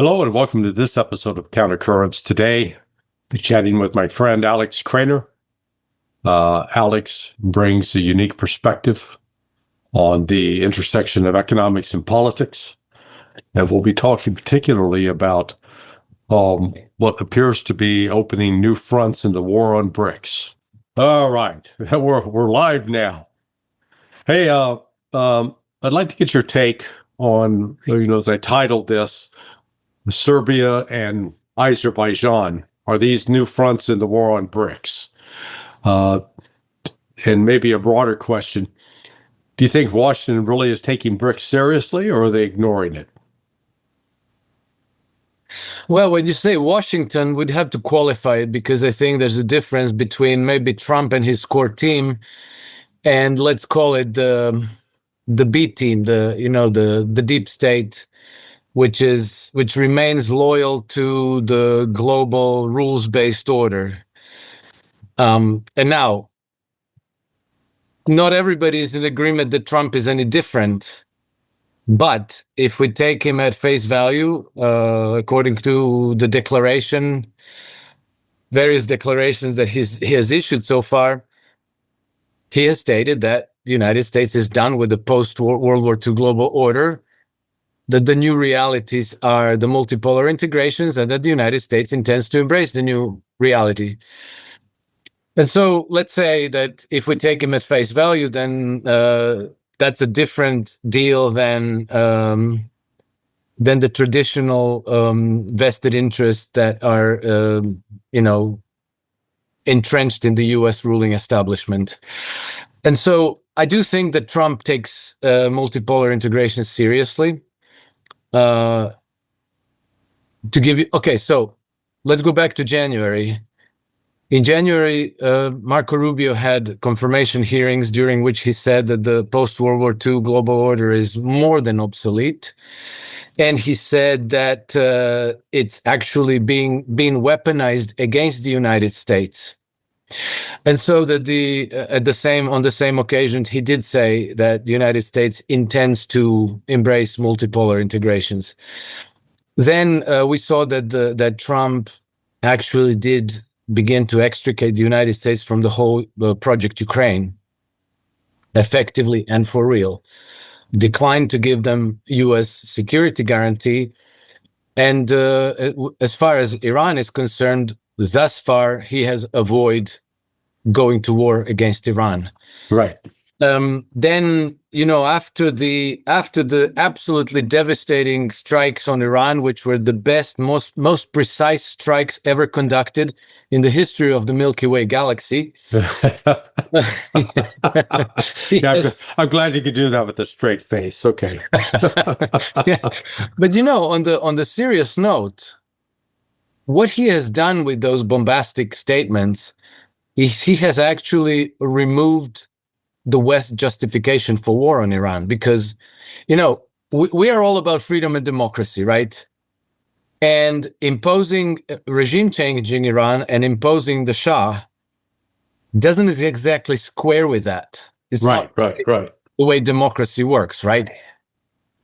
Hello and welcome to this episode of Countercurrents. Today, I'll be chatting with my friend Alex Krainer. Alex brings a unique perspective on the intersection of economics and politics. And we'll be talking particularly about what appears to be opening new fronts in the war on BRICS. All right, we're live now. Hey, I'd like to get your take on, as I titled this, Serbia and Azerbaijan are these new fronts in the war on BRICS? And maybe a broader question, do you think Washington really is taking BRICS seriously, or are they ignoring it? Well, when you say Washington, we'd have to qualify it, because I think there's a difference between maybe Trump and his core team and let's call it the B team, the deep state, which remains loyal to the global rules-based order. And now, not everybody is in agreement that Trump is any different. But if we take him at face value, according to the various declarations that he has issued so far, he has stated that the United States is done with the post-World War II global order, that the new realities are the multipolar integrations, and that the United States intends to embrace the new reality. And so let's say that if we take him at face value, then that's a different deal than the traditional vested interests that are, entrenched in the U.S. ruling establishment. And so I do think that Trump takes multipolar integration seriously. So let's go back to January. In January, Marco Rubio had confirmation hearings during which he said that the post-World War II global order is more than obsolete. And he said that it's actually being weaponized against the United States. And so that on the same occasion, he did say that the United States intends to embrace multipolar integrations. Then we saw that Trump actually did begin to extricate the United States from the whole Project Ukraine, effectively and for real, declined to give them U.S. security guarantee. And as far as Iran is concerned, thus far, he has avoided going to war against Iran. Right. Then, after the absolutely devastating strikes on Iran, which were the best, most precise strikes ever conducted in the history of the Milky Way galaxy. Yes. I'm glad you could do that with a straight face. Okay. Yeah. But on the serious note, what he has done with those bombastic statements is he has actually removed the West's justification for war on Iran, because, we are all about freedom and democracy, right? And imposing regime change in Iran and imposing the Shah doesn't exactly square with that. It's right. The way democracy works, right?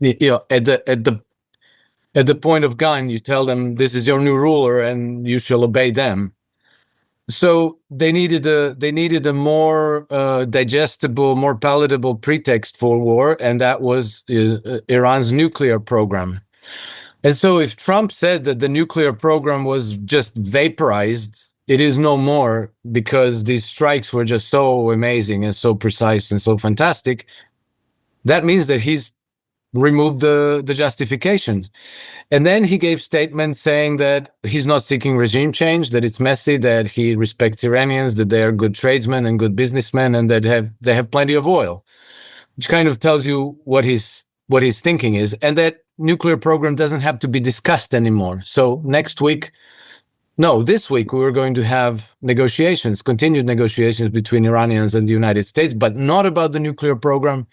At the point of gun, you tell them this is your new ruler and you shall obey them. So they needed a more digestible, more palatable pretext for war, and that was Iran's nuclear program. And so if Trump said that the nuclear program was just vaporized, it is no more, because these strikes were just so amazing and so precise and so fantastic. That means that he's removed the justifications. And then he gave statements saying that he's not seeking regime change, that it's messy, that he respects Iranians, that they are good tradesmen and good businessmen, and that they have plenty of oil, which kind of tells you what his thinking is, and that nuclear program doesn't have to be discussed anymore. So this week, we're going to have continued negotiations between Iranians and the United States, but not about the nuclear program,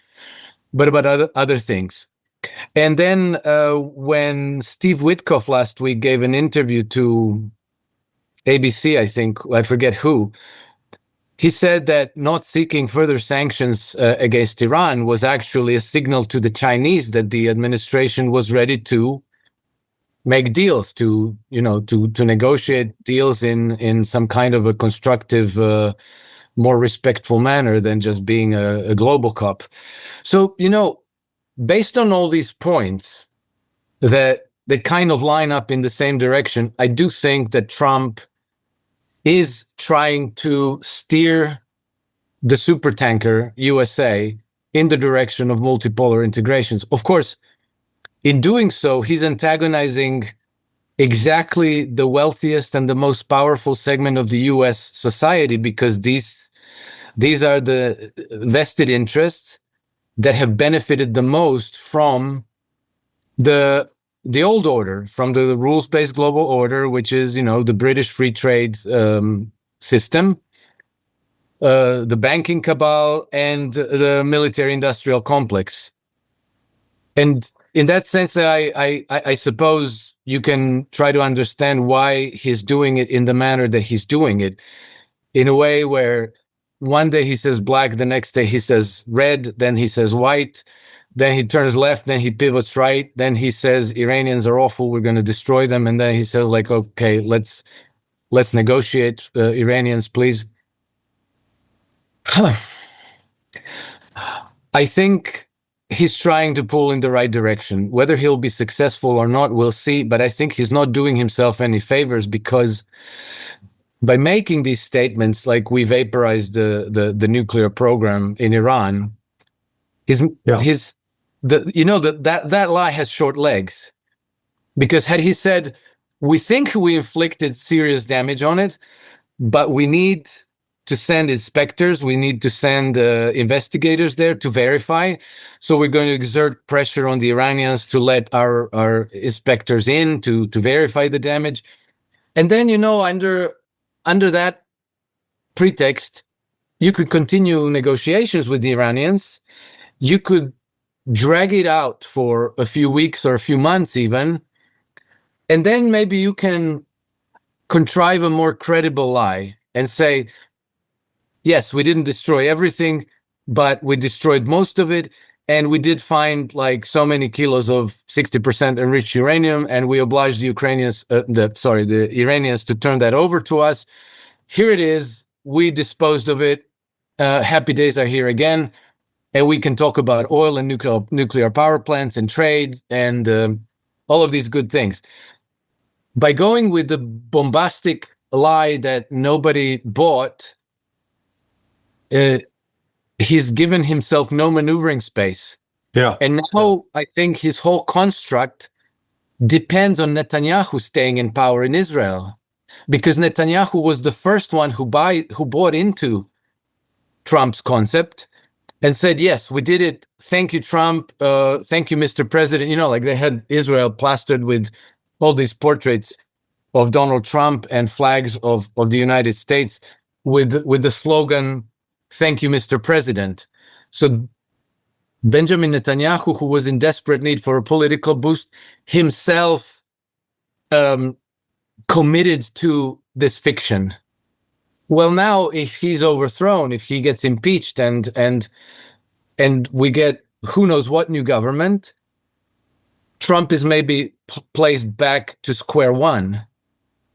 but about other things. And then when Steve Witkoff last week gave an interview to ABC, I forget who, he said that not seeking further sanctions against Iran was actually a signal to the Chinese that the administration was ready to make deals, to negotiate deals in some kind of a constructive, more respectful manner than just being a global cop. So, based on all these points that kind of line up in the same direction, I do think that Trump is trying to steer the supertanker USA in the direction of multipolar integrations. Of course, in doing so, he's antagonizing exactly the wealthiest and the most powerful segment of the US society, because these are the vested interests that have benefited the most from the old order, from the rules-based global order, which is, the British free trade system, the banking cabal, and the military-industrial complex. And in that sense, I suppose you can try to understand why he's doing it in the manner that he's doing it, in a way where one day he says black, the next day he says red, then he says white, then he turns left, then he pivots right, then he says Iranians are awful, we're going to destroy them, and then he says, like, okay, let's negotiate, Iranians, please. I think he's trying to pull in the right direction. Whether he'll be successful or not, we'll see. But I think he's not doing himself any favors, because by making these statements, like we vaporized the nuclear program in Iran, that lie has short legs. Because had he said, we think we inflicted serious damage on it, but we need to send inspectors, we need to send investigators there to verify. So we're going to exert pressure on the Iranians to let our inspectors in to verify the damage. And then, under that pretext, you could continue negotiations with the Iranians. You could drag it out for a few weeks or a few months even. And then maybe you can contrive a more credible lie and say, yes, we didn't destroy everything, but we destroyed most of it. And we did find like so many kilos of 60% enriched uranium, and we obliged the Iranians to turn that over to us. Here it is. We disposed of it. Happy days are here again. And we can talk about oil and nuclear power plants and trade and all of these good things. By going with the bombastic lie that nobody bought, he's given himself no maneuvering space. Yeah. And now I think his whole construct depends on Netanyahu staying in power in Israel, because Netanyahu was the first one who bought into Trump's concept and said, yes, we did it. Thank you, Trump. Thank you, Mr. President. Like they had Israel plastered with all these portraits of Donald Trump and flags of the United States with the slogan, thank you, Mr. President. So Benjamin Netanyahu, who was in desperate need for a political boost, himself committed to this fiction. Well, now if he's overthrown, if he gets impeached and we get who knows what new government, Trump is maybe placed back to square one,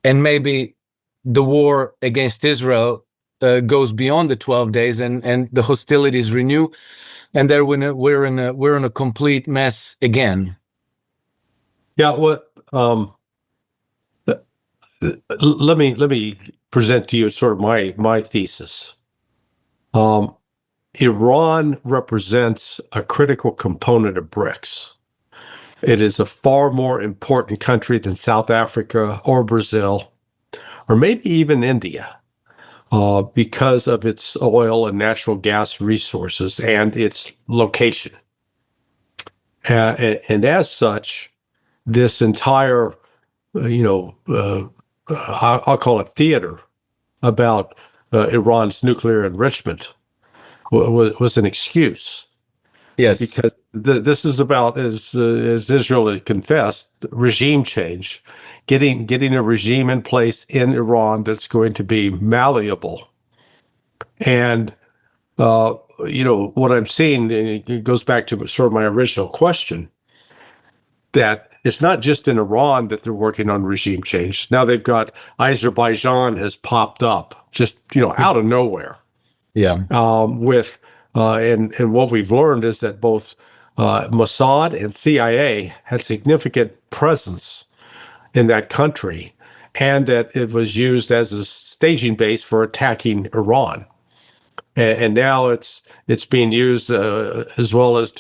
and maybe the war against Israel goes beyond the 12 days and the hostilities renew, and there we're in a complete mess again. Yeah. Let me present to you sort of my thesis. Iran represents a critical component of BRICS. It is a far more important country than South Africa or Brazil, or maybe even India, because of its oil and natural gas resources and its location. And as such, this entire, I'll call it theater about Iran's nuclear enrichment was an excuse. Yes, because this is about, as Israel had confessed, regime change, getting a regime in place in Iran that's going to be malleable. And what I'm seeing, and it goes back to sort of my original question, that it's not just in Iran that they're working on regime change. Now they've got Azerbaijan has popped up just out of nowhere. Yeah. And what we've learned is that both Mossad and CIA had significant presence in that country, and that it was used as a staging base for attacking Iran. And now it's being used as well as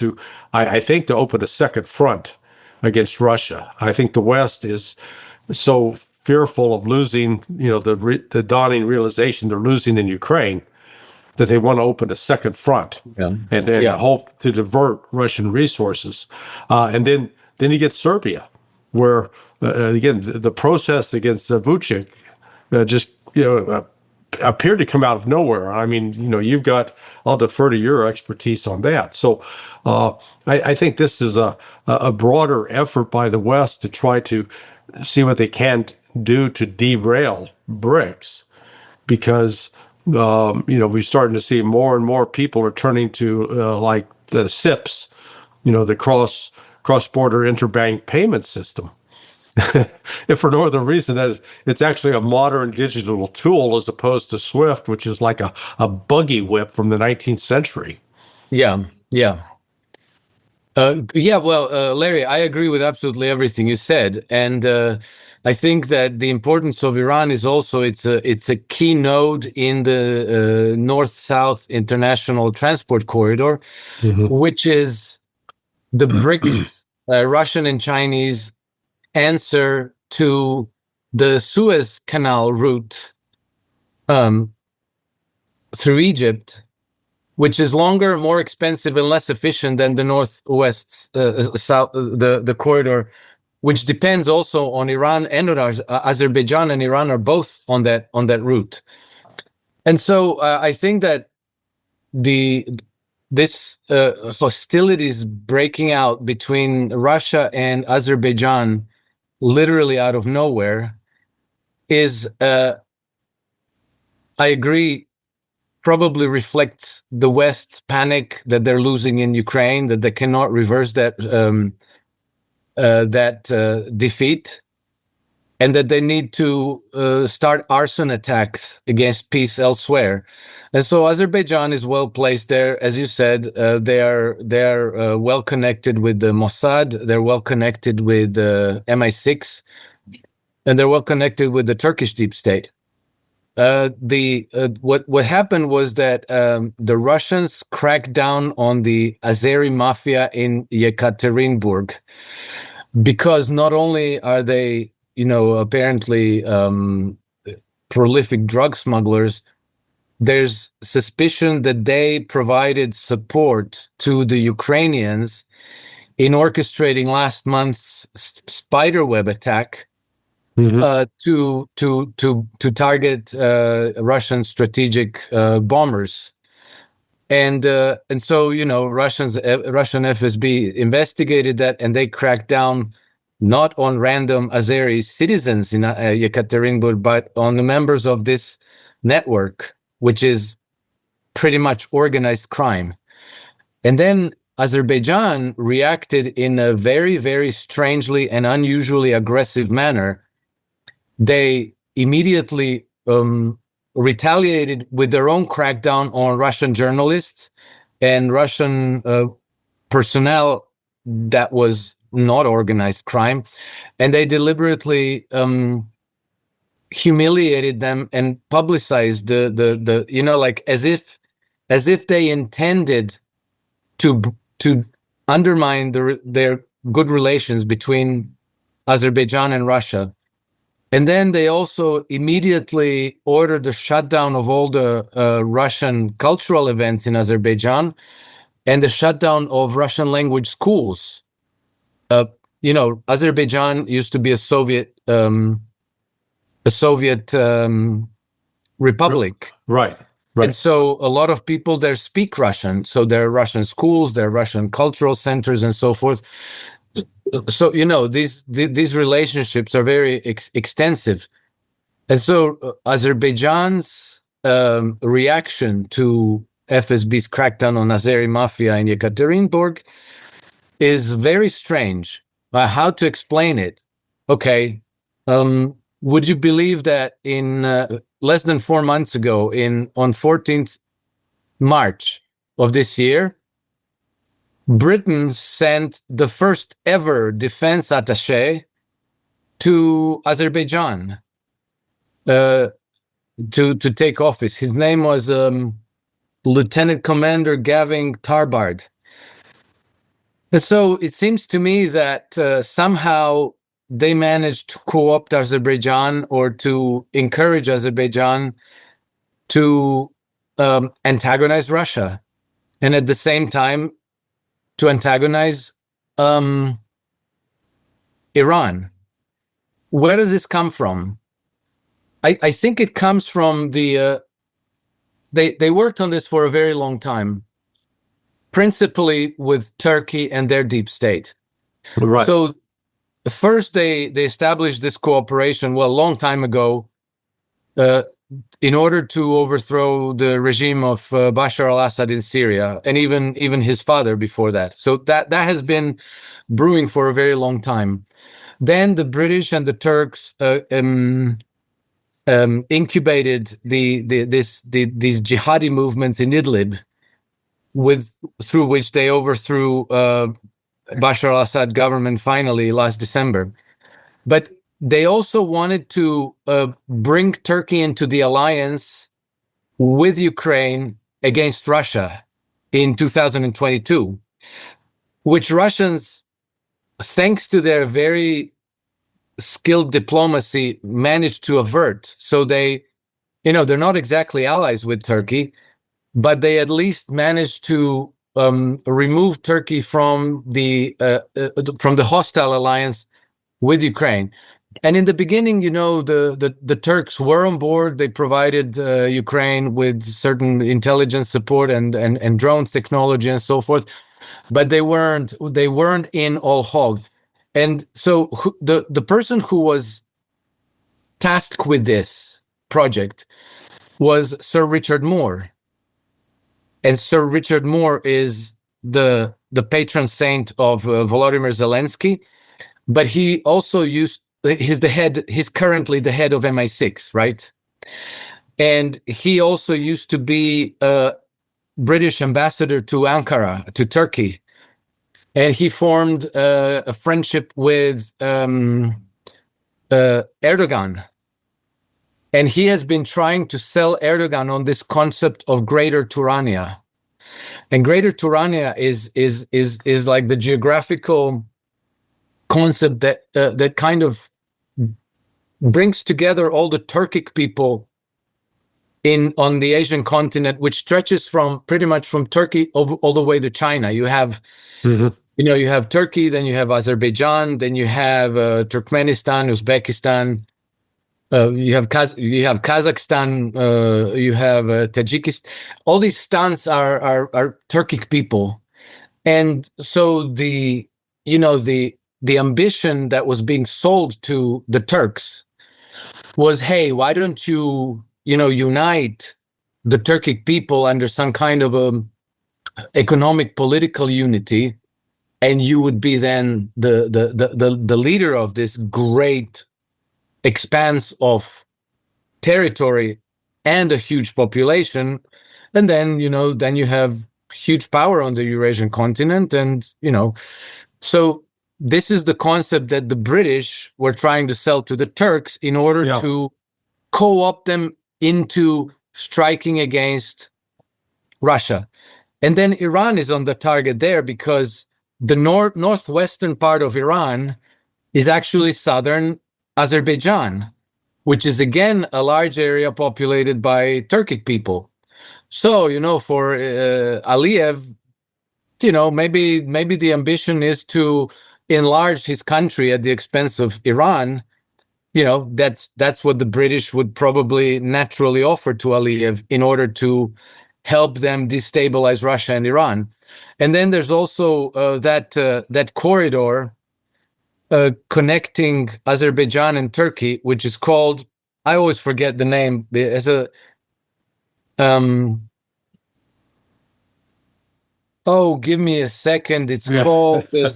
I think, to open a second front against Russia. I think the West is so fearful of losing, the dawning realization they're losing in Ukraine, that they want to open a second front and hope to divert Russian resources. And then you get Serbia, where again the protests against Vucic just appeared to come out of nowhere. I mean, you've got, I'll defer to your expertise on that. So I think this is a broader effort by the West to try to see what they can do to derail BRICS, because we're starting to see more and more people are turning to like the SIPs, the cross-border interbank payment system. If for no other reason that it's actually a modern digital tool as opposed to SWIFT, which is like a buggy whip from the 19th century. Yeah. Well, Larry, I agree with absolutely everything you said, and I think that the importance of Iran is also it's a key node in the north-south international transport corridor, which is the BRICS, Russian and Chinese answer to the Suez Canal route through Egypt, which is longer, more expensive, and less efficient than the northwest south the corridor, which depends also on Iran and on Azerbaijan and Iran are both on that route. And so I think that this hostilities breaking out between Russia and Azerbaijan, literally out of nowhere, is I agree, probably reflects the West's panic that they're losing in Ukraine, that they cannot reverse that defeat, and that they need to start arson attacks against peace elsewhere. And so Azerbaijan is well placed there, as you said. They are well connected with the Mossad. They're well connected with MI6, and they're well connected with the Turkish deep state. What happened was that the Russians cracked down on the Azeri mafia in Yekaterinburg, because not only are they, apparently prolific drug smugglers, there's suspicion that they provided support to the Ukrainians in orchestrating last month's spiderweb attack to target Russian strategic bombers, and so Russian FSB investigated that, and they cracked down not on random Azeri citizens in Yekaterinburg, but on the members of this network, which is pretty much organized crime. And then Azerbaijan reacted in a very, very strangely and unusually aggressive manner. They immediately retaliated with their own crackdown on Russian journalists and Russian personnel that was not organized crime, and they deliberately humiliated them and publicized the like as if they intended to undermine their good relations between Azerbaijan and Russia. And then they also immediately ordered the shutdown of all the Russian cultural events in Azerbaijan and the shutdown of Russian language schools. Azerbaijan used to be a Soviet republic. Right. And so a lot of people there speak Russian. So there are Russian schools, there are Russian cultural centers, and so forth. So these relationships are very extensive, and so Azerbaijan's reaction to FSB's crackdown on Azeri mafia in Yekaterinburg is very strange. how to explain it? Okay. Would you believe that in less than 4 months ago, on 14th March of this year, Britain sent the first ever defense attaché to Azerbaijan to take office. His name was Lieutenant Commander Gavin Tarbard. And so it seems to me that somehow they managed to co-opt Azerbaijan, or to encourage Azerbaijan to antagonize Russia, and at the same time to antagonize Iran. Where does this come from? I think it comes from the they worked on this for a very long time, principally with Turkey and their deep state. Right. So first they established this cooperation, well, a long time ago, in order to overthrow the regime of Bashar al-Assad in Syria, and even his father before that. So that has been brewing for a very long time. Then the British and the Turks incubated these jihadi movements in Idlib, through which they overthrew Bashar al-Assad government finally last December. But they also wanted to bring Turkey into the alliance with Ukraine against Russia in 2022, which Russians, thanks to their very skilled diplomacy, managed to avert. So they're not exactly allies with Turkey, but they at least managed to remove Turkey from the hostile alliance with Ukraine. And in the beginning, the Turks were on board. They provided Ukraine with certain intelligence support and drones technology and so forth, but they weren't in all hog. And so the person who was tasked with this project was Sir Richard Moore. And Sir Richard Moore is the patron saint of Volodymyr Zelensky, but he also he's currently the head of MI6, right? And he also used to be a British ambassador to Ankara, to Turkey. And he formed a friendship with Erdogan. And he has been trying to sell Erdogan on this concept of Greater Turania. And Greater Turania is like the geographical concept that kind of brings together all the Turkic people on the Asian continent, which stretches pretty much from Turkey all the way to China. You have you have Turkey, then you have Azerbaijan, then you have Turkmenistan, Uzbekistan, you have Kazakhstan, you have Tajikistan. All these stans are Turkic people, and so the ambition that was being sold to the Turks was, hey, why don't you unite the Turkic people under some kind of economic political unity, and you would be then the leader of this great expanse of territory and a huge population, and then you have huge power on the Eurasian continent, and so this is the concept that the British were trying to sell to the Turks in order to co-opt them into striking against Russia. And then Iran is on the target there, because the northwestern part of Iran is actually southern Azerbaijan, which is again a large area populated by Turkic people. So, for Aliyev, maybe the ambition is to enlarge his country at the expense of Iran. That's what the British would probably naturally offer to Aliyev in order to help them destabilize Russia and Iran. And then there's also that corridor connecting Azerbaijan and Turkey, which is called, I always forget the name, as a Oh, give me a second. It's called the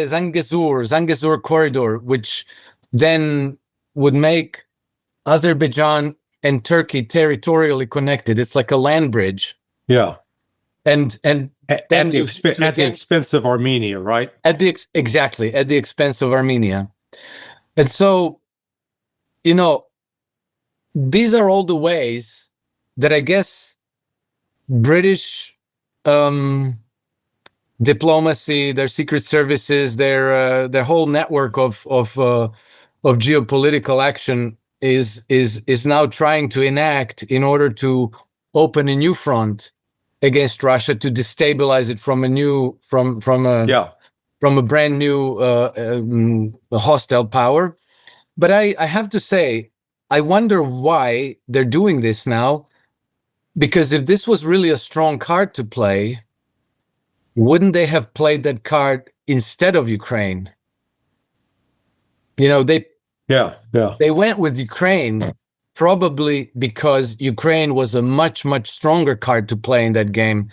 Zangezur corridor, which then would make Azerbaijan and Turkey territorially connected. It's like a land bridge. Yeah. And At then the expense of Armenia, right? exactly at the expense of Armenia. And so, these are all the ways that I guess British diplomacy, their secret services, their whole network of geopolitical action is now trying to enact in order to open a new front against Russia, to destabilize it from a brand new hostile power. But I have to say, I wonder why they're doing this now, because if this was really a strong card to play, wouldn't they have played that card instead of Ukraine? They went with Ukraine probably because Ukraine was a much, much stronger card to play in that game.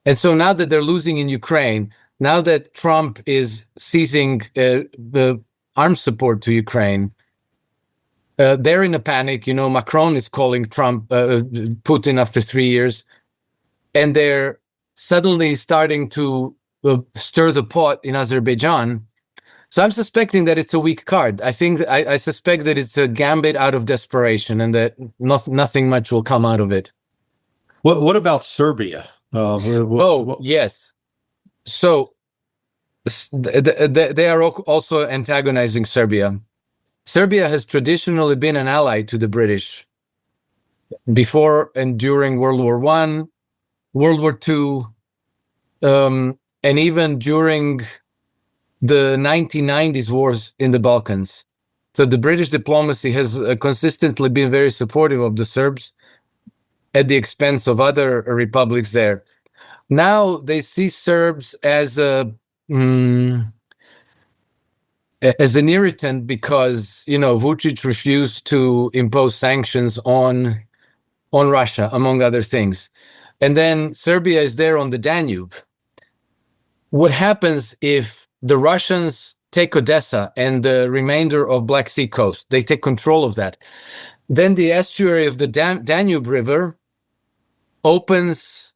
And so now that they're losing in Ukraine, now that Trump is ceasing the arms support to Ukraine, they're in a panic. Macron is calling Putin after 3 years, and they're suddenly starting to stir the pot in Azerbaijan. So I'm suspecting that it's a weak card. I suspect that it's a gambit out of desperation, and that nothing much will come out of it. What about Serbia? Yes. So they are also antagonizing Serbia. Serbia has traditionally been an ally to the British before and during World War I, World War II, and even during the 1990s wars in the Balkans. So the British diplomacy has consistently been very supportive of the Serbs at the expense of other republics there. Now they see Serbs as an irritant because, Vucic refused to impose sanctions on Russia, among other things. And then Serbia is there on the Danube. What happens if the Russians take Odessa and the remainder of Black Sea coast? They take control of that. Then the estuary of the Danube River opens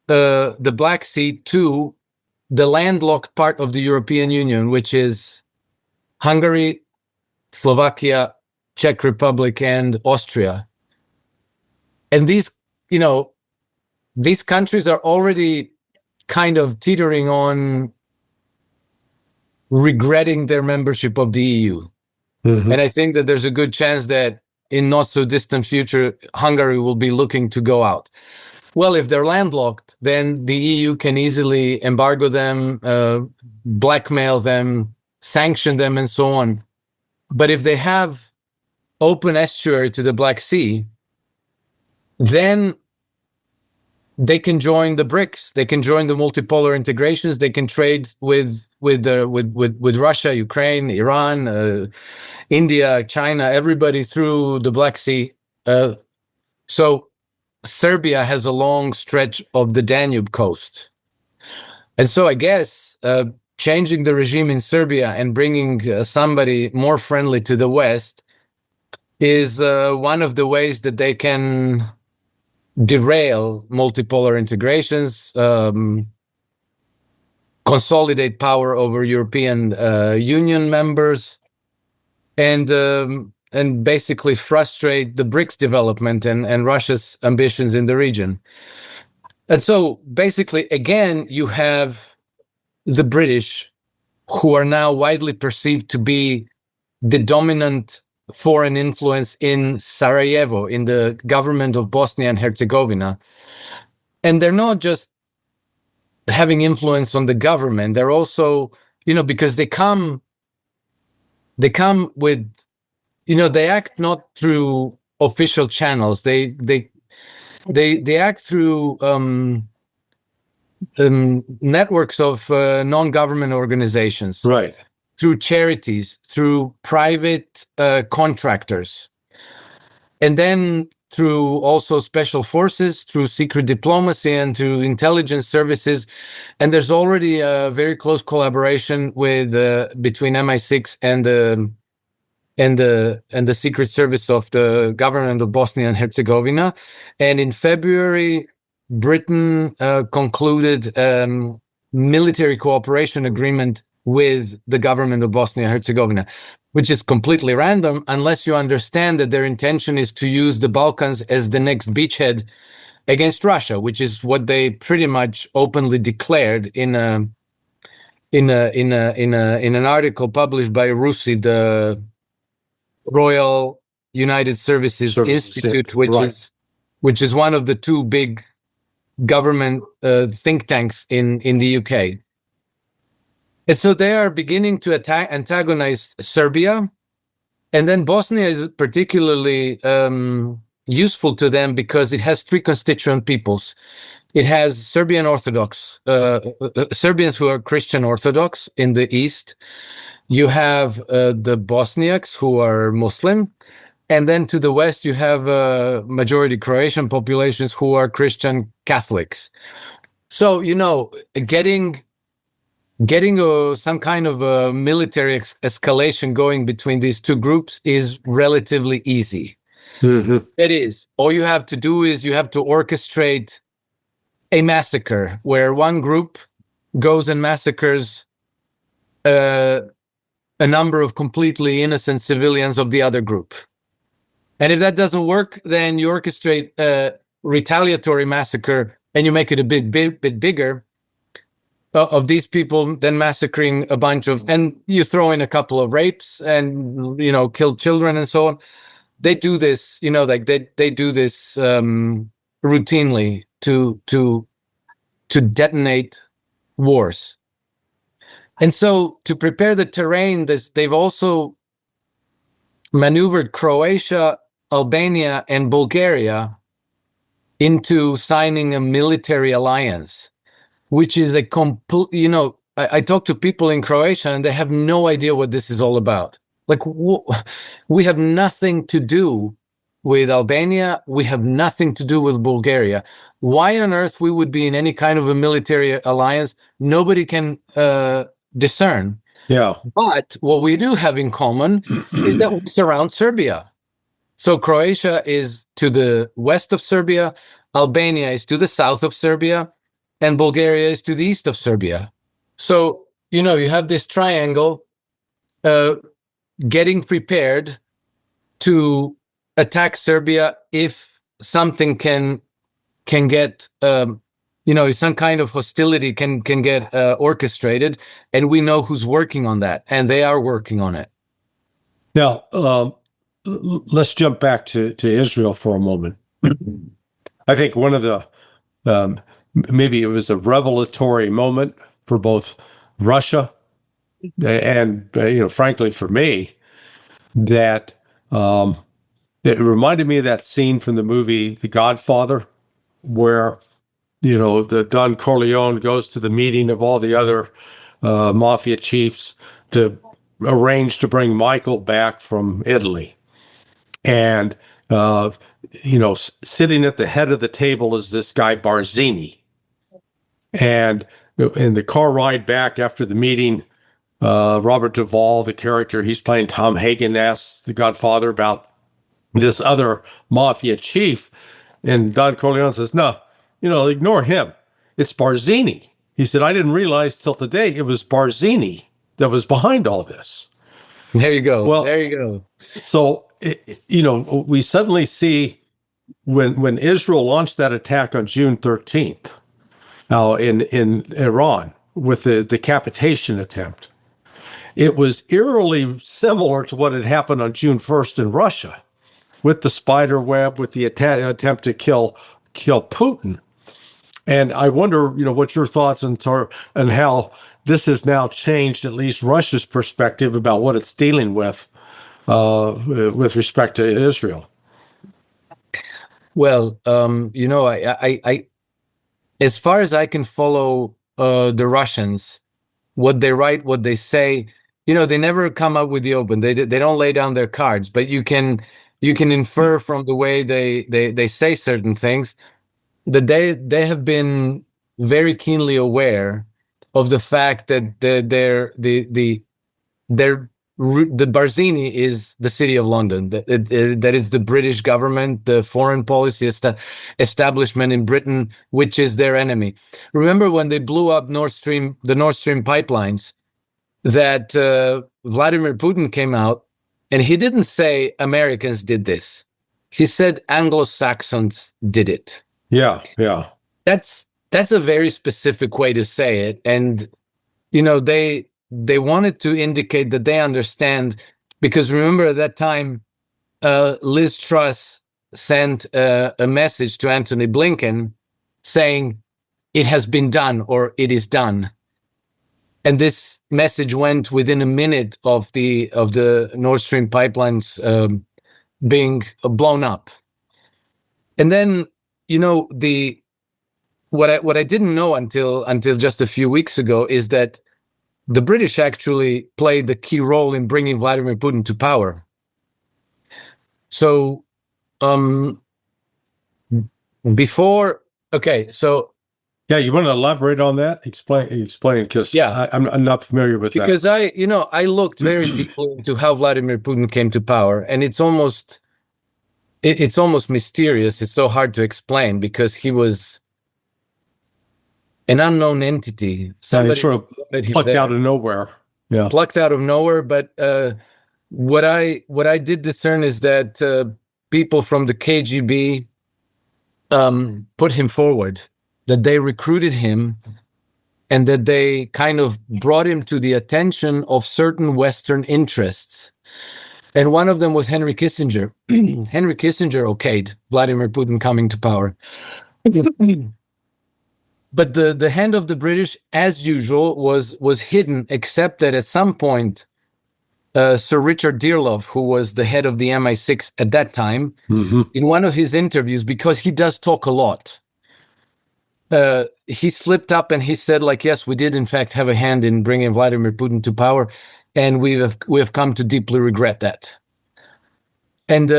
the Black Sea to the landlocked part of the European Union, which is Hungary, Slovakia, Czech Republic, and Austria. And these countries are already kind of teetering on regretting their membership of the EU. Mm-hmm. And I think that there's a good chance that in not so distant future, Hungary will be looking to go out. Well, if they're landlocked, then the EU can easily embargo them, blackmail them, sanction them, and so on. But if they have open estuary to the Black Sea, then they can join the BRICS. They can join the multipolar integrations. They can trade with Russia, Ukraine, Iran, India, China, everybody through the Black Sea. So Serbia has a long stretch of the Danube coast. And so I guess changing the regime in Serbia and bringing somebody more friendly to the West is one of the ways that they can derail multipolar integrations, consolidate power over European Union members, and basically frustrate the BRICS development and Russia's ambitions in the region. And so basically, again, you have the British, who are now widely perceived to be the dominant foreign influence in Sarajevo, in the government of Bosnia and Herzegovina. And they're not just having influence on the government, they're also, because they come with, they act not through official channels. They act through networks of non-government organizations, right? Through charities, through private contractors, and then through also special forces, through secret diplomacy, and through intelligence services. And there's already a very close collaboration with between MI6 and the Secret Service of the government of Bosnia and Herzegovina. And in February, Britain concluded military cooperation agreement with the government of Bosnia and Herzegovina, which is completely random unless you understand that their intention is to use the Balkans as the next beachhead against Russia, which is what they pretty much openly declared in an article published by RUSI, the Royal United Services Institute, which is one of the two big government think tanks in the UK. And so they are beginning to antagonize Serbia. And then Bosnia is particularly useful to them because it has three constituent peoples. It has Serbian Orthodox, Serbians who are Christian Orthodox in the east. You have the Bosniaks who are Muslim. And then to the west, you have majority Croatian populations who are Christian Catholics. So, getting some kind of a military escalation going between these two groups is relatively easy. Mm-hmm. It is. All you have to do is you have to orchestrate a massacre where one group goes and massacres a number of completely innocent civilians of the other group. And if that doesn't work, then you orchestrate a retaliatory massacre and you make it a bit bigger. Of these people then massacring a bunch of, and you throw in a couple of rapes and, kill children and so on. They do this, they do this routinely to detonate wars. And so to prepare the terrain, they've also maneuvered Croatia, Albania, and Bulgaria into signing a military alliance, which is a complete, I talk to people in Croatia and they have no idea what this is all about. Like, we have nothing to do with Albania. We have nothing to do with Bulgaria. Why on earth we would be in any kind of a military alliance? Nobody can discern. Yeah. But what we do have in common is that we surround Serbia. So Croatia is to the west of Serbia, Albania is to the south of Serbia, and Bulgaria is to the east of Serbia. So, you have this triangle getting prepared to attack Serbia if something can get, if some kind of hostility can get orchestrated, and we know who's working on that, and they are working on it. Now, let's jump back to Israel for a moment. I think one of the maybe it was a revelatory moment for both Russia and, frankly, for me, that it reminded me of that scene from the movie The Godfather, where, the Don Corleone goes to the meeting of all the other mafia chiefs to arrange to bring Michael back from Italy. And, sitting at the head of the table is this guy Barzini. And in the car ride back after the meeting, Robert Duvall, the character he's playing, Tom Hagen, asks the Godfather about this other mafia chief. And Don Corleone says, no, ignore him. It's Barzini. He said, I didn't realize till today it was Barzini that was behind all this. There you go. Well, there you go. So, we suddenly see when Israel launched that attack on June 13th, now in Iran, with the decapitation attempt, it was eerily similar to what had happened on June 1st in Russia, with the spider web, with the attempt to kill Putin. And I wonder, what your thoughts on how this has now changed at least Russia's perspective about what it's dealing with respect to Israel. Well, I as far as I can follow the Russians, what they write, what they say, they never come up with the open. They don't lay down their cards, but you can you can infer from the way they say certain things that they have been very keenly aware of the fact that the Barzini is the City of London, that is the British government, the foreign policy establishment in Britain, which is their enemy. Remember when they blew up the Nord Stream pipelines, that Vladimir Putin came out and he didn't say Americans did this. He said Anglo-Saxons did it. Yeah. That's a very specific way to say it. And, they wanted to indicate that they understand, because remember at that time, Liz Truss sent a message to Antony Blinken saying, it has been done, or it is done. And this message went within a minute of the Nord Stream pipelines being blown up. And then, what I didn't know until just a few weeks ago is that the British actually played the key role in bringing Vladimir Putin to power. So, yeah, you want to elaborate on that? Explain, because I'm not familiar with that. Because I looked very deeply into how Vladimir Putin came to power, and it's almost mysterious. It's so hard to explain because he was an unknown entity. Somebody sort of plucked out of nowhere. Yeah, plucked out of nowhere. But what I did discern is that people from the KGB put him forward, that they recruited him, and that they kind of brought him to the attention of certain Western interests. And one of them was Henry Kissinger. Henry Kissinger okayed Vladimir Putin coming to power. But the hand of the British, as usual, was hidden, except that at some point, Sir Richard Dearlove, who was the head of the MI6 at that time, in one of his interviews, because he does talk a lot, he slipped up and he said, yes, we did in fact have a hand in bringing Vladimir Putin to power, and we have come to deeply regret that. And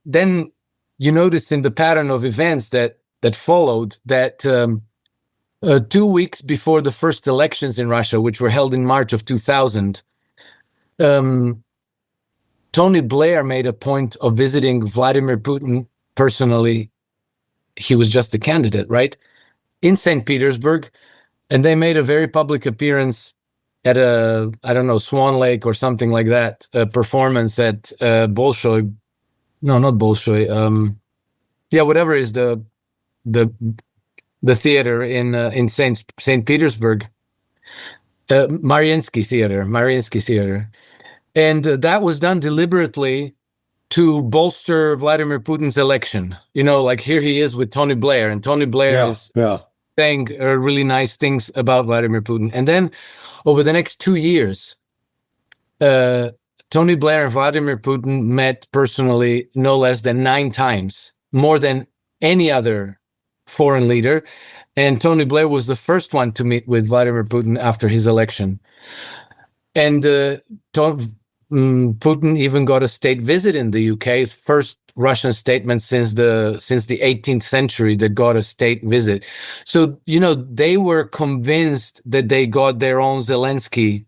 then you notice in the pattern of events that followed that 2 weeks before the first elections in Russia, which were held in March of 2000, Tony Blair made a point of visiting Vladimir Putin personally. He was just a candidate, right? In St. Petersburg, and they made a very public appearance at a, Swan Lake or something like that, a performance at Bolshoi. No, not Bolshoi. Whatever is the theater in St. Petersburg, Mariinsky Theater. And that was done deliberately to bolster Vladimir Putin's election. Here he is with Tony Blair, and Tony Blair is saying really nice things about Vladimir Putin. And then over the next 2 years, Tony Blair and Vladimir Putin met personally no less than 9 times, more than any other foreign leader. And Tony Blair was the first one to meet with Vladimir Putin after his election. And Putin even got a state visit in the UK, first Russian statement since the 18th century that got a state visit. So, they were convinced that they got their own Zelensky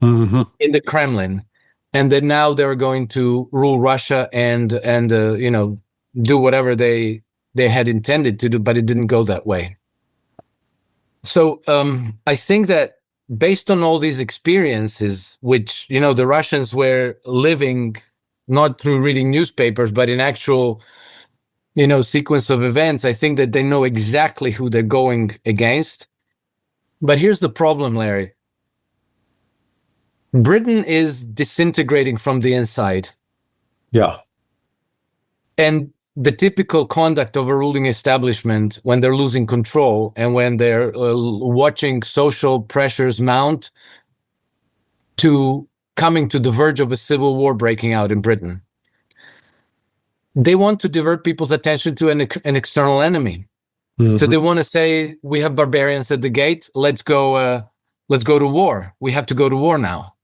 in the Kremlin, and that now they're going to rule Russia and do whatever they had intended to do, but it didn't go that way. So I think that based on all these experiences, which, the Russians were living not through reading newspapers, but in actual, sequence of events, I think that they know exactly who they're going against. But here's the problem, Larry. Britain is disintegrating from the inside. Yeah. And the typical conduct of a ruling establishment when they're losing control and when they're watching social pressures mount to coming to the verge of a civil war breaking out in Britain. They want to divert people's attention to an external enemy. So they want to say, we have barbarians at the gate. Let's go to war. We have to go to war now.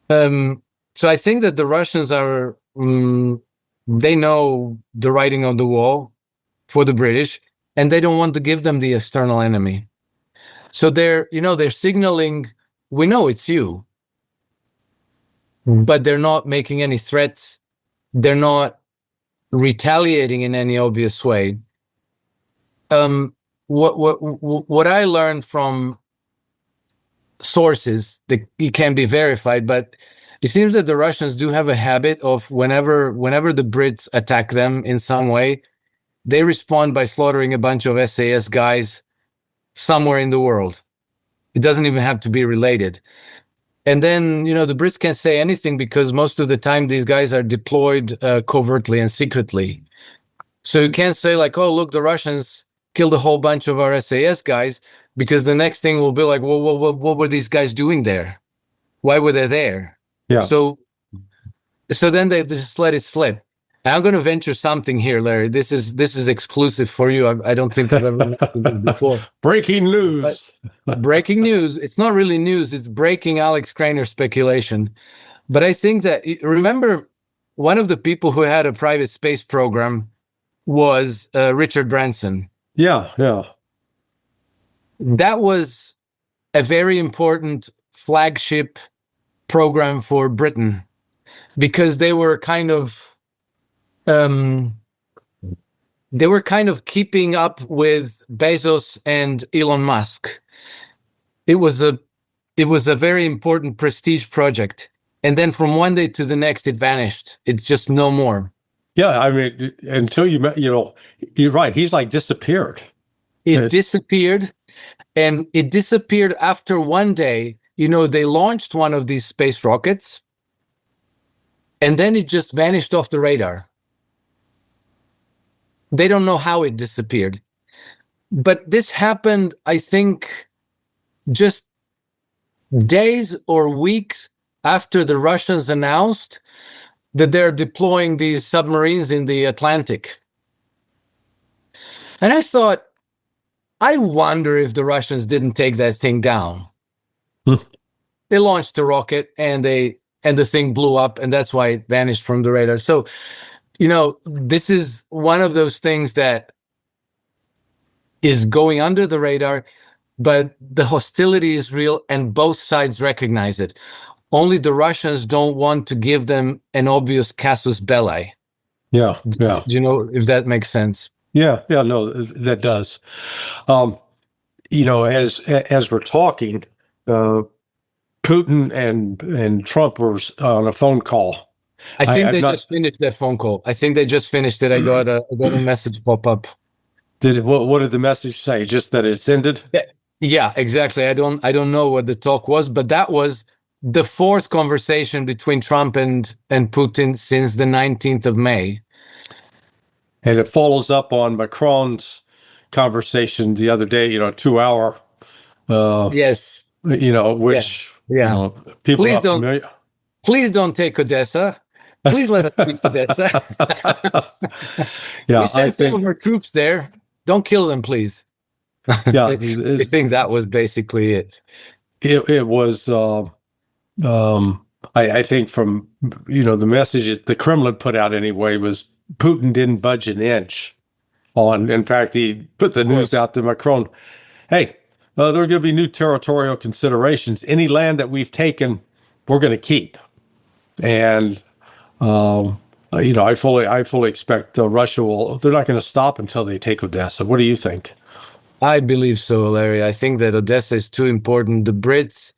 So I think that the Russians are they know the writing on the wall for the British, and they don't want to give them the external enemy. So they're signaling, we know it's you, but they're not making any threats. They're not retaliating in any obvious way. What I learned from sources that it can be verified, but it seems that the Russians do have a habit of whenever the Brits attack them in some way, they respond by slaughtering a bunch of SAS guys somewhere in the world. It doesn't even have to be related. And then, the Brits can't say anything because most of the time these guys are deployed covertly and secretly. So you can't say like, oh, look, the Russians killed a whole bunch of our SAS guys, because the next thing will be like, well, what were these guys doing there? Why were they there? Yeah. So then they just let it slip. And I'm going to venture something here, Larry. This is exclusive for you. I don't think I've ever mentioned this before. Breaking news. Breaking news. It's not really news. It's breaking Alex Krainer speculation. But I think that, remember, one of the people who had a private space program was Richard Branson. Yeah. That was a very important flagship program for Britain, because they were kind of keeping up with Bezos and Elon Musk. It was a very important prestige project, and then from one day to the next, it vanished. It's just no more. Yeah, I mean, until you met, you're right. He's like disappeared. It disappeared, and it disappeared after one day. They launched one of these space rockets, and then it just vanished off the radar. They don't know how it disappeared. But this happened, I think, just days or weeks after the Russians announced that they're deploying these submarines in the Atlantic. And I thought, I wonder if the Russians didn't take that thing down. They launched the rocket and the thing blew up, and that's why it vanished from the radar. So, this is one of those things that is going under the radar, but the hostility is real and both sides recognize it. Only the Russians don't want to give them an obvious casus belli. Yeah. Do you know if that makes sense? Yeah, no, that does. As we're talking, Putin and Trump were on a phone call. I think they just finished that phone call. I think they just finished it. I got a message pop up. What did the message say? Just that it's ended? Yeah, exactly. I don't know what the talk was, but that was the fourth conversation between Trump and Putin since the 19th of May. And it follows up on Macron's conversation the other day, 2 hour. Yes. Which people please don't take Odessa. Please let us take Odessa. Yeah, we sent some of our troops there. Don't kill them, please. Yeah, I think that was basically it. It was. I think from the message the Kremlin put out anyway was Putin didn't budge an inch on. In fact, he put the news out to Macron. Hey, there are going to be new territorial considerations. Any land that we've taken, we're going to keep. And I fully expect Russia will. They're not going to stop until they take Odessa. What do you think? I believe so, Larry. I think that Odessa is too important. The Brits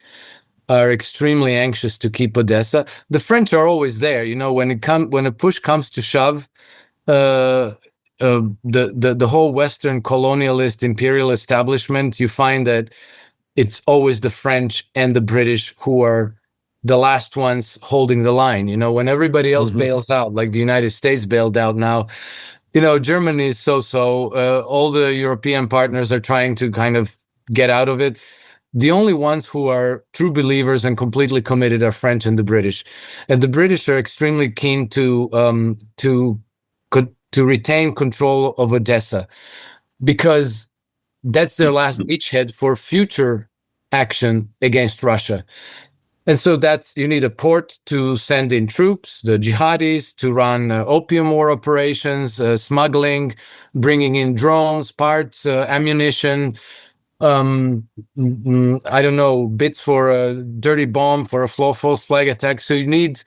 are extremely anxious to keep Odessa. The French are always there. When a push comes to shove, the whole Western colonialist imperial establishment, you find that it's always the French and the British who are the last ones holding the line. When everybody else bails out, like the United States bailed out now, Germany is so-so. All the European partners are trying to kind of get out of it. The only ones who are true believers and completely committed are French and the British. And the British are extremely keen to retain control of Odessa, because that's their last beachhead for future action against Russia. And so you need a port to send in troops, the jihadis, to run opium war operations, smuggling, bringing in drones, parts, ammunition, I don't know, bits for a dirty bomb, for a false flag attack. So you need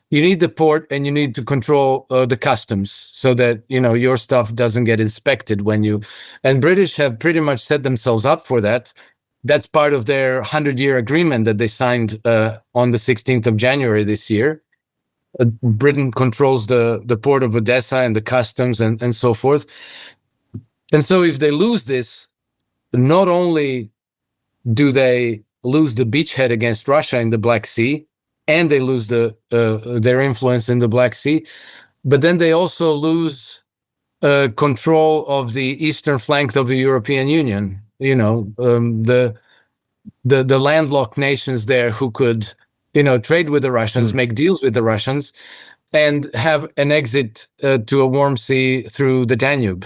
the port, and you need to control the customs so that your stuff doesn't get inspected when you. And British have pretty much set themselves up for that. That's part of their 100-year agreement that they signed on the 16th of January this year. Britain controls the port of Odessa and the customs and so forth. And so if they lose this, not only do they lose the beachhead against Russia in the Black Sea, and they lose their influence in the Black Sea, but then they also lose control of the eastern flank of the European Union. The landlocked nations there who could, trade with the Russians, make deals with the Russians, and have an exit to a warm sea through the Danube.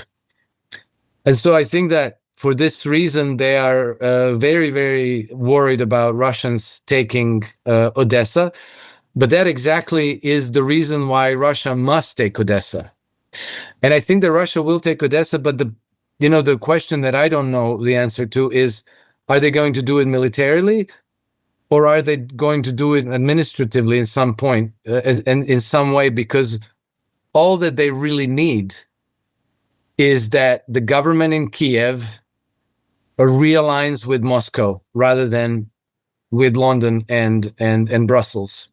And so I think that for this reason, they are very, very worried about Russians taking Odessa. But that exactly is the reason why Russia must take Odessa. And I think that Russia will take Odessa, but the question that I don't know the answer to is, are they going to do it militarily, or are they going to do it administratively in some point and in some way? Because all that they really need is that the government in Kiev realigns with Moscow rather than with London and Brussels.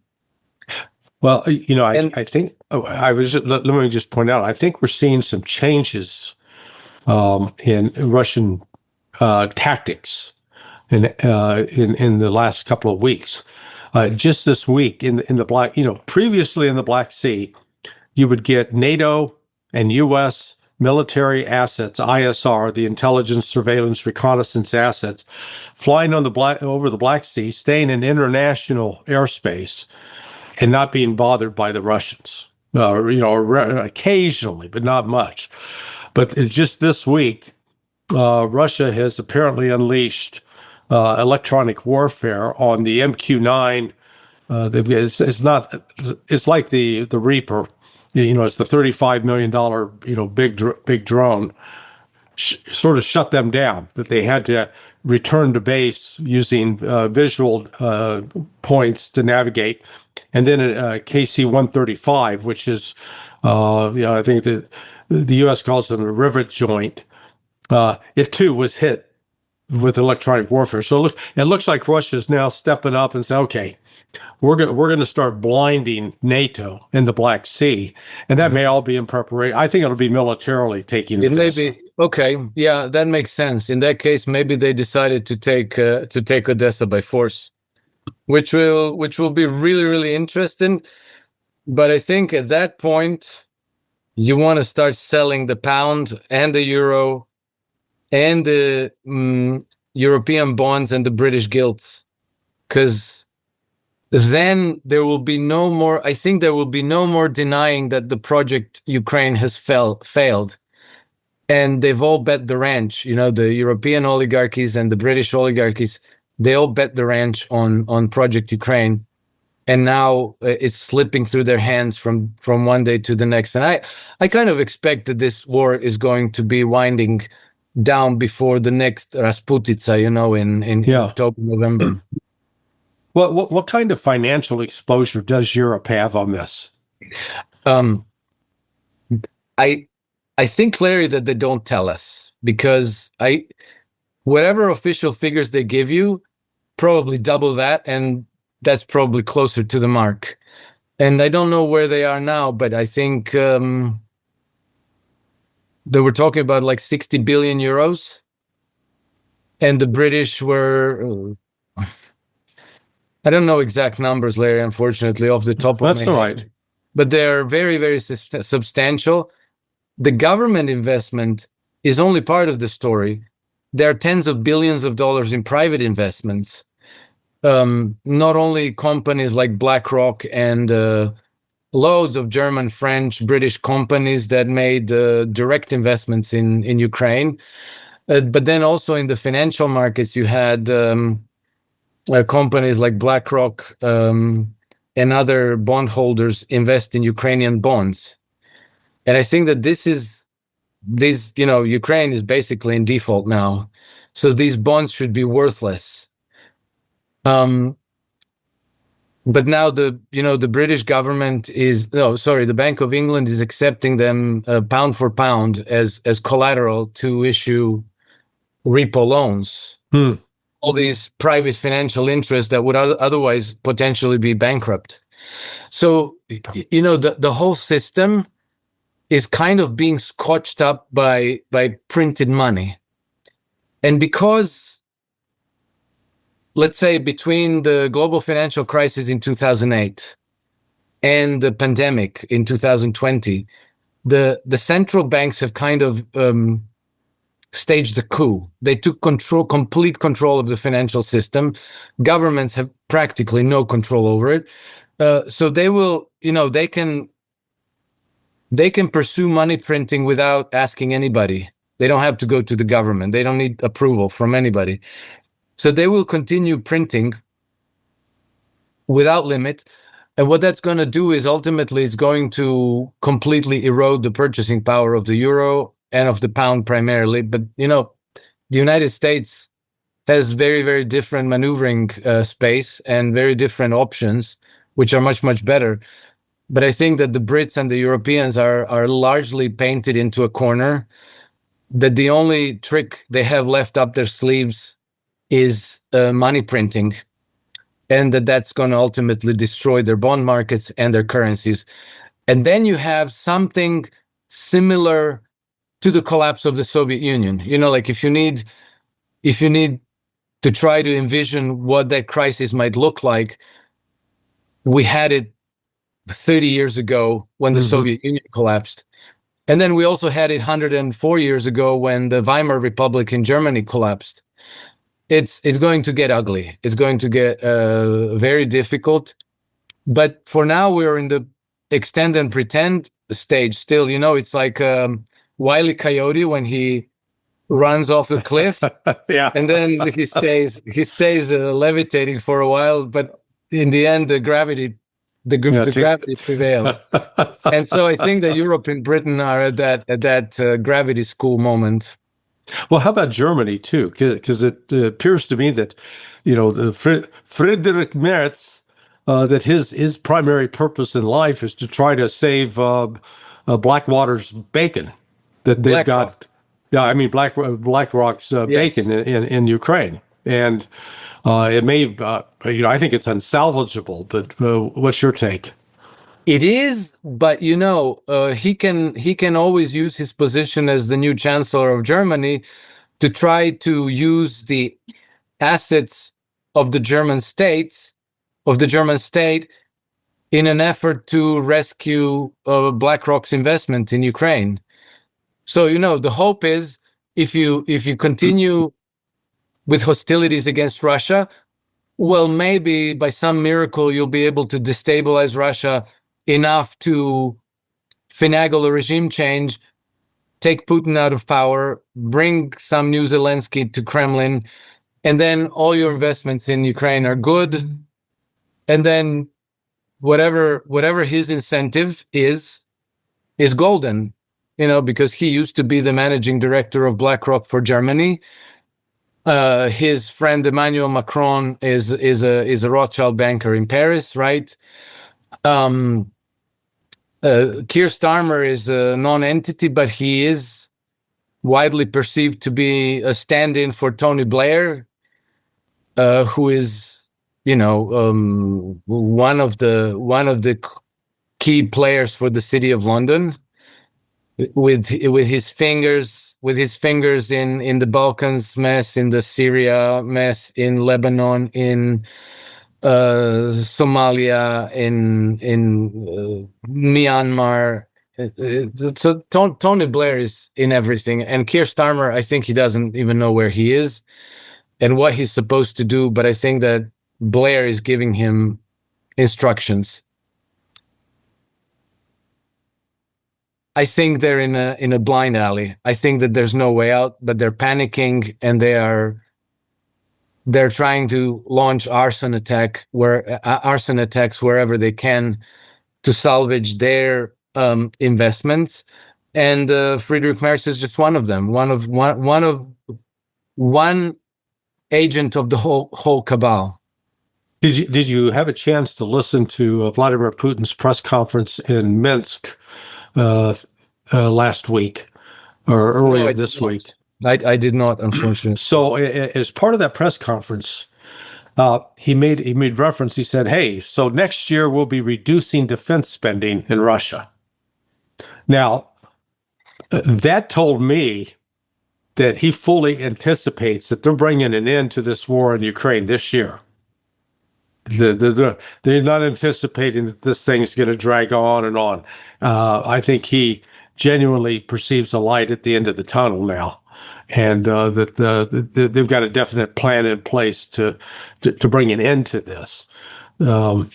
Well, I think let me just point out, I think we're seeing some changes in Russian tactics in the last couple of weeks. Just this week in the Black, previously in the Black Sea, you would get NATO and U.S. military assets, ISR, the intelligence, surveillance, reconnaissance assets, flying on over the Black Sea, staying in international airspace, and not being bothered by the Russians. Occasionally, but not much. But just this week, Russia has apparently unleashed electronic warfare on the MQ-9. It's like the Reaper. It's the $35 million, big drone. Sort of shut them down. That they had to return to base using visual points to navigate, and then a KC-135, which is, I think that the U.S. calls them a rivet joint. It too was hit with electronic warfare. So it looks like Russia is now stepping up and saying, okay, we're going to start blinding NATO in the Black Sea, and that may all be in preparation. I think it'll be militarily taking it. Maybe okay, yeah, that makes sense. In that case, maybe they decided to take Odessa by force, which will be really, really interesting. But I think at that point, you want to start selling the pound and the euro and the European bonds and the British gilts, because then there will be no more. I think there will be no more denying that the project Ukraine has failed, and they've all bet the ranch. The European oligarchies and the British oligarchies, they all bet the ranch on Project Ukraine, and now it's slipping through their hands from one day to the next. And I kind of expect that this war is going to be winding down before the next Rasputitsa, in October, November. What kind of financial exposure does Europe have on this? I think, Larry, that they don't tell us, because whatever official figures they give you, probably double that, and that's probably closer to the mark. And I don't know where they are now, but I think they were talking about like 60 billion euros, and the British were. I don't know exact numbers, Larry, unfortunately, off the top of my head. That's all right. But they're very, very substantial. The government investment is only part of the story. There are tens of billions of dollars in private investments. Not only companies like BlackRock and loads of German, French, British companies that made direct investments in Ukraine, but then also in the financial markets, you had companies like BlackRock and other bondholders invest in Ukrainian bonds. And I think that Ukraine is basically in default now. So these bonds should be worthless. But now the British government the Bank of England is accepting them pound for pound as collateral to issue repo loans. All these private financial interests that would otherwise potentially be bankrupt. So, the whole system is kind of being scotched up by printed money. And because, let's say, between the global financial crisis in 2008 and the pandemic in 2020, the central banks have kind of staged a coup. They took complete control of the financial system. Governments have practically no control over it. So they will, they can pursue money printing without asking anybody. They don't have to go to the government. They don't need approval from anybody. So they will continue printing without limit. And what that's going to do is ultimately it's going to completely erode the purchasing power of the euro and of the pound primarily. But, the United States has very, very different maneuvering space and very different options, which are much, much better. But I think that the Brits and the Europeans are largely painted into a corner, that the only trick they have left up their sleeves is money printing, and that's going to ultimately destroy their bond markets and their currencies. And then you have something similar to the collapse of the Soviet Union. Like if you need to try to envision what that crisis might look like, we had it 30 years ago when the Soviet Union collapsed. And then we also had it 104 years ago when the Weimar Republic in Germany collapsed. It's going to get ugly. It's going to get very difficult. But for now, we're in the extend and pretend stage still. It's like Wile E. Coyote when he runs off the cliff. Yeah. And then he stays levitating for a while. But in the end, the gravity prevails. And so I think that Europe and Britain are at that gravity school moment. Well, how about Germany too? Because it appears to me that, the Friedrich Merz, that his primary purpose in life is to try to save Blackwater's bacon that they've got. Yeah, I mean BlackRock's bacon in Ukraine, and it may, I think it's unsalvageable. But what's your take? It is, but he can always use his position as the new chancellor of Germany to try to use the assets of the German state in an effort to rescue BlackRock's investment in Ukraine. So the hope is if you continue with hostilities against Russia, well, maybe by some miracle you'll be able to destabilize Russia enough to finagle a regime change, take Putin out of power, bring some new Zelensky to Kremlin, and then all your investments in Ukraine are good. And then whatever his incentive is golden, because he used to be the managing director of BlackRock for Germany. His friend Emmanuel Macron is a Rothschild banker in Paris, right? Keir Starmer is a non-entity, but he is widely perceived to be a stand-in for Tony Blair, who is, one of the key players for the City of London, with his fingers in the Balkans mess, in the Syria mess, in Lebanon, in Somalia, in Myanmar. So Tony Blair is in everything, and Keir Starmer, I think he doesn't even know where he is and what he's supposed to do. But I think that Blair is giving him instructions. I think they're in a blind alley. I think that there's no way out, but they're panicking and they are they're trying to launch arson attacks wherever they can to salvage their investments. And Friedrich Merz is just one of them, one agent of the whole cabal. Did you have a chance to listen to Vladimir Putin's press conference in Minsk last week or earlier this week? I did not, unfortunately. So as part of that press conference, he made reference. He said, "Hey, so next year we'll be reducing defense spending in Russia." Now, that told me that he fully anticipates that they're bringing an end to this war in Ukraine this year. They're not anticipating that this thing's going to drag on and on. I think he genuinely perceives a light at the end of the tunnel now, and that they've got a definite plan in place to bring an end to this. Well,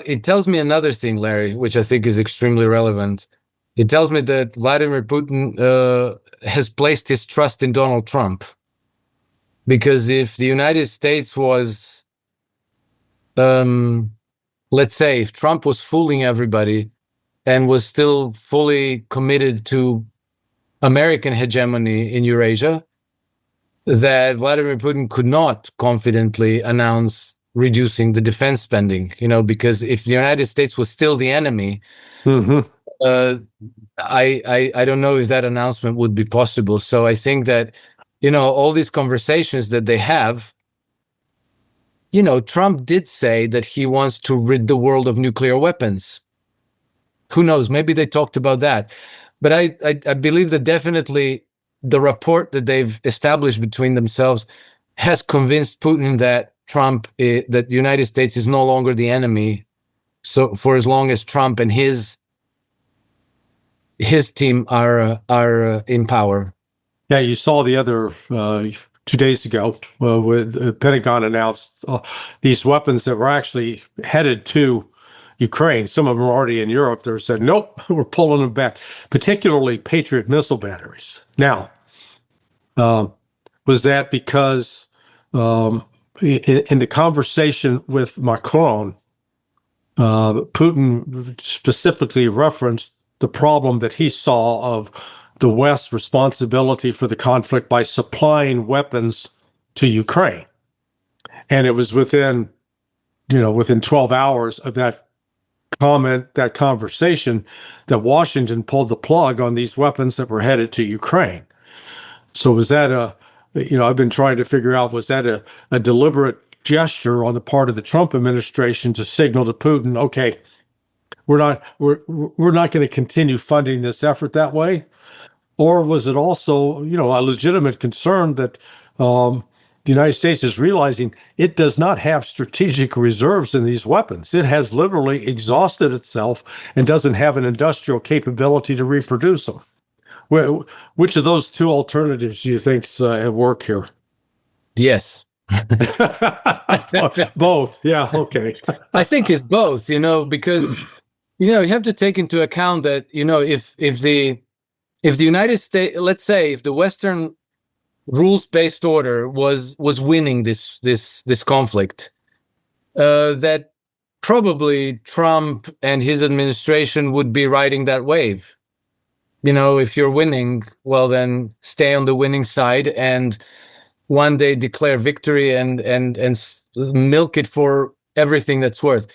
it tells me another thing, Larry, which I think is extremely relevant. It tells me that Vladimir Putin has placed his trust in Donald Trump. Because if the United States was, let's say, if Trump was fooling everybody and was still fully committed to American hegemony in Eurasia, that Vladimir Putin could not confidently announce reducing the defense spending, because if the United States was still the enemy, I don't know if that announcement would be possible. So I think that, all these conversations that they have, Trump did say that he wants to rid the world of nuclear weapons. Who knows? Maybe they talked about that. But I believe that definitely the rapport that they've established between themselves has convinced Putin that that the United States is no longer the enemy. So for as long as Trump and his team are in power. Yeah, you saw the other 2 days ago with the Pentagon announced these weapons that were actually headed to Ukraine. Some of them are already in Europe. They said, nope, we're pulling them back, particularly Patriot missile batteries. Now, was that because in the conversation with Macron, Putin specifically referenced the problem that he saw of the West's responsibility for the conflict by supplying weapons to Ukraine. And it was within 12 hours of that conversation, that Washington pulled the plug on these weapons that were headed to Ukraine. So was that I've been trying to figure out, was that a deliberate gesture on the part of the Trump administration to signal to Putin, okay, we're not going to continue funding this effort that way? Or was it also, a legitimate concern that the United States is realizing it does not have strategic reserves in these weapons? It has literally exhausted itself and doesn't have an industrial capability to reproduce them. Which of those two alternatives do you think's at work here? Yes. Both. Yeah. Okay. I think it's both, because, you have to take into account that, if the United States, let's say, if the Western rules-based order was winning this conflict, that probably Trump and his administration would be riding that wave. If you're winning, well, then stay on the winning side and one day declare victory and milk it for everything that's worth.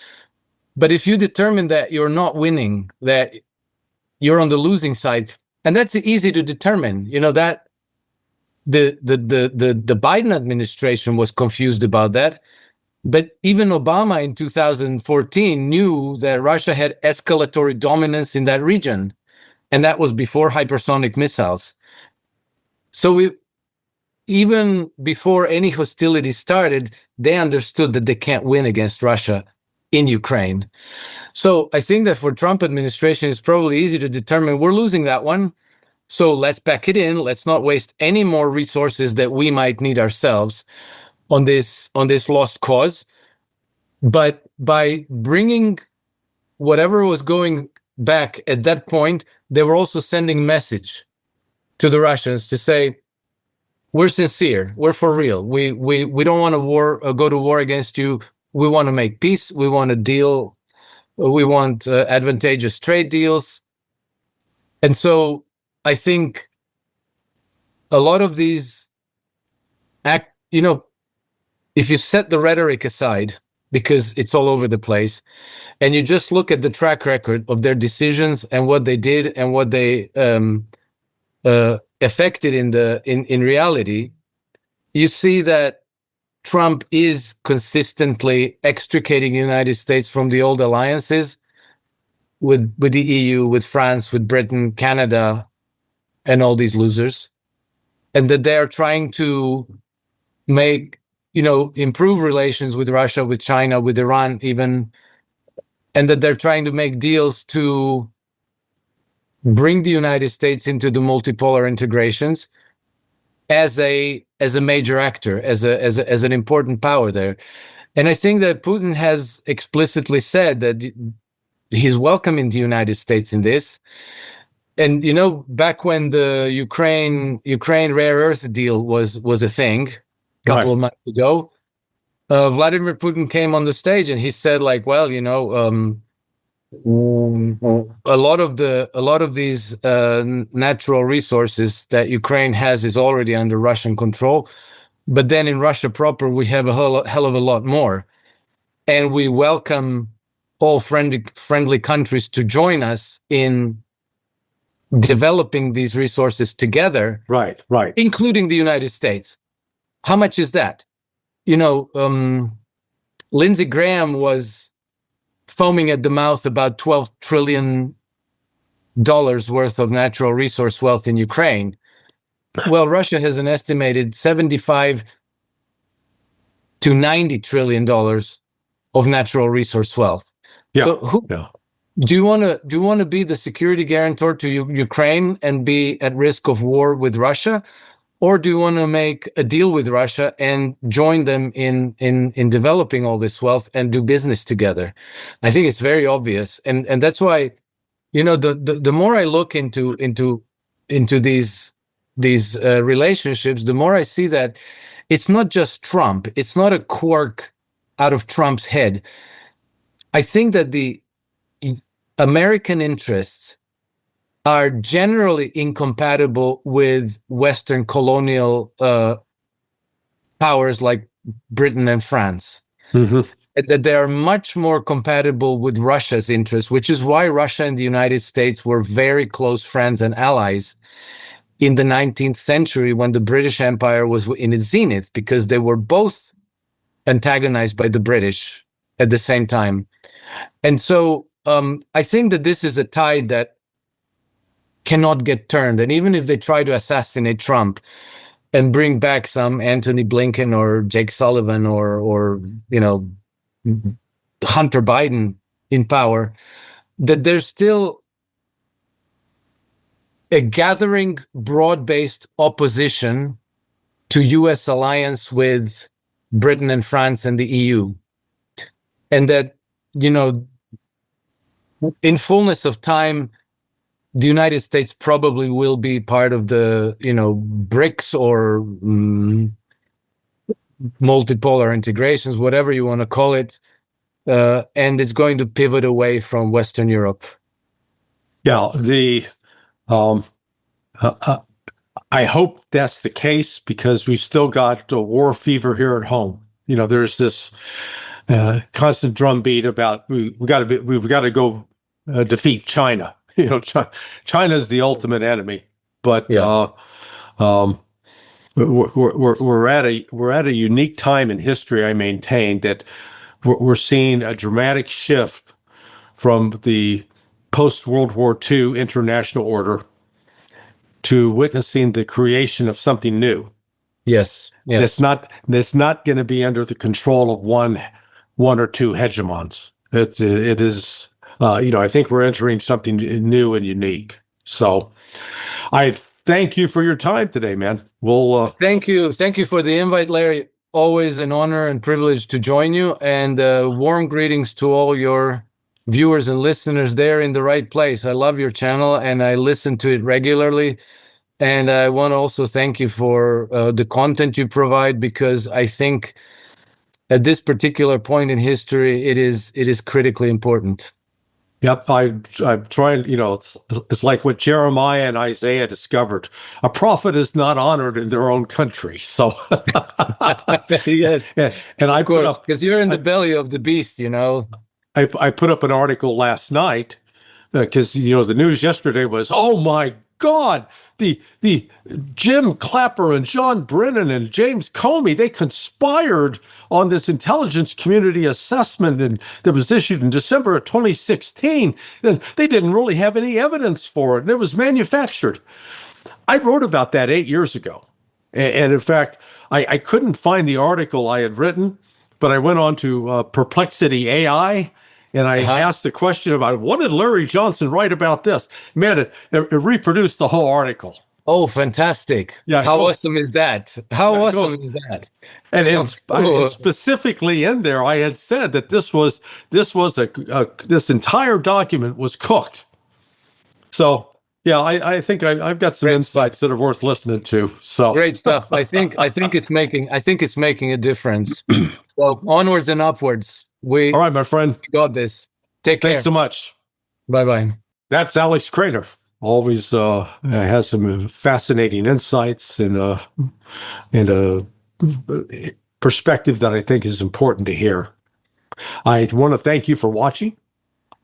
But if you determine that you're not winning, that you're on the losing side, and that's easy to determine, that the Biden administration was confused about that. But even Obama in 2014 knew that Russia had escalatory dominance in that region. And that was before hypersonic missiles. So even before any hostility started, they understood that they can't win against Russia in Ukraine. So I think that for Trump administration, it's probably easy to determine we're losing that one. So let's pack it in. Let's not waste any more resources that we might need ourselves on this lost cause. But by bringing whatever was going back at that point, they were also sending message to the Russians to say, we're sincere. We're for real. We don't want to go to war against you. We want to make peace. We want to deal. We want advantageous trade deals. And so I think a lot of these if you set the rhetoric aside, because it's all over the place, and you just look at the track record of their decisions and what they did and what they affected in reality, you see that Trump is consistently extricating the United States from the old alliances with the EU, with France, with Britain, Canada, and all these losers, and that they are trying to make, improve relations with Russia, with China, with Iran even, and that they're trying to make deals to bring the United States into the multipolar integrations as a major actor, as an important power there. And I think that Putin has explicitly said that he's welcoming the United States in this. And back when the Ukraine rare earth deal was a thing a couple of months ago, Vladimir Putin came on the stage and he said, like, well, a lot of these natural resources that Ukraine has is already under Russian control, but then in Russia proper we have a hell of a lot more, and we welcome all friendly countries to join us in developing these resources together, right, including the United States. How much is that? Lindsey Graham was foaming at the mouth about $12 trillion worth of natural resource wealth in Ukraine. Well, Russia has an estimated $75 to $90 trillion of natural resource wealth. Yeah. So do you want to be the security guarantor to Ukraine and be at risk of war with Russia? Or do you want to make a deal with Russia and join them in developing all this wealth and do business together? I think it's very obvious, and that's why, the more I look into these relationships, the more I see that it's not just Trump. It's not a quirk out of Trump's head. I think that the American interests are generally incompatible with Western colonial powers like Britain and France. Mm-hmm. That they are much more compatible with Russia's interests, which is why Russia and the United States were very close friends and allies in the 19th century when the British Empire was in its zenith, because they were both antagonized by the British at the same time. And so I think that this is a tide that cannot get turned. And even if they try to assassinate Trump and bring back some Anthony Blinken or Jake Sullivan or Hunter Biden in power, that there's still a gathering broad-based opposition to US alliance with Britain and France and the EU. And that, in fullness of time, the United States probably will be part of the, BRICS or multipolar integrations, whatever you want to call it, and it's going to pivot away from Western Europe. Yeah, I hope that's the case, because we've still got a war fever here at home. There's this constant drumbeat about we've got to go defeat China. China is the ultimate enemy, but we're at a unique time in history. I maintain that we're seeing a dramatic shift from the post-World War II international order to witnessing the creation of something new. Yes. That's not going to be under the control of one or two hegemons. It is. I think we're entering something new and unique. So I thank you for your time today, man. We'll Thank you for the invite, Larry. Always an honor and privilege to join you, and warm greetings to all your viewers and listeners there in the right place. I love your channel and I listen to it regularly. And I want to also thank you for the content you provide, because I think at this particular point in history, it is critically important. Yep, I'm trying, it's like what Jeremiah and Isaiah discovered. A prophet is not honored in their own country. So, Yes, and I of put course, up, because you're in the belly of the beast, you know. I put up an article last night because, the news yesterday was, oh my God, the Jim Clapper and John Brennan and James Comey, they conspired on this intelligence community assessment that was issued in December of 2016. And they didn't really have any evidence for it, and it was manufactured. I wrote about that 8 years ago. And in fact, I couldn't find the article I had written, but I went on to Perplexity AI and I asked the question about what did Larry Johnson write about this? Man, it reproduced the whole article. Oh, fantastic. Yeah, How cool. awesome is that? How Yeah, awesome cool. is that? And specifically in there, I had said that this entire document was cooked. So yeah, I think I've got some Great insights that are worth listening to. So Great stuff. I think it's making a difference. So onwards and upwards. all right, my friend. We got this. Take care. Thanks so much. Bye-bye. That's Alex Krainer. Always has some fascinating insights and a perspective that I think is important to hear. I want to thank you for watching.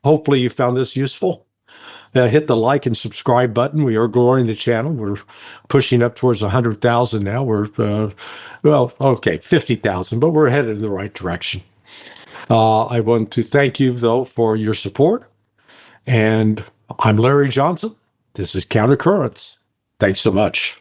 Hopefully you found this useful. Hit the like and subscribe button. We are growing the channel. We're pushing up towards 100,000 now. We're, 50,000, but we're headed in the right direction. I want to thank you, though, for your support. And I'm Larry Johnson. This is Countercurrents. Thanks so much.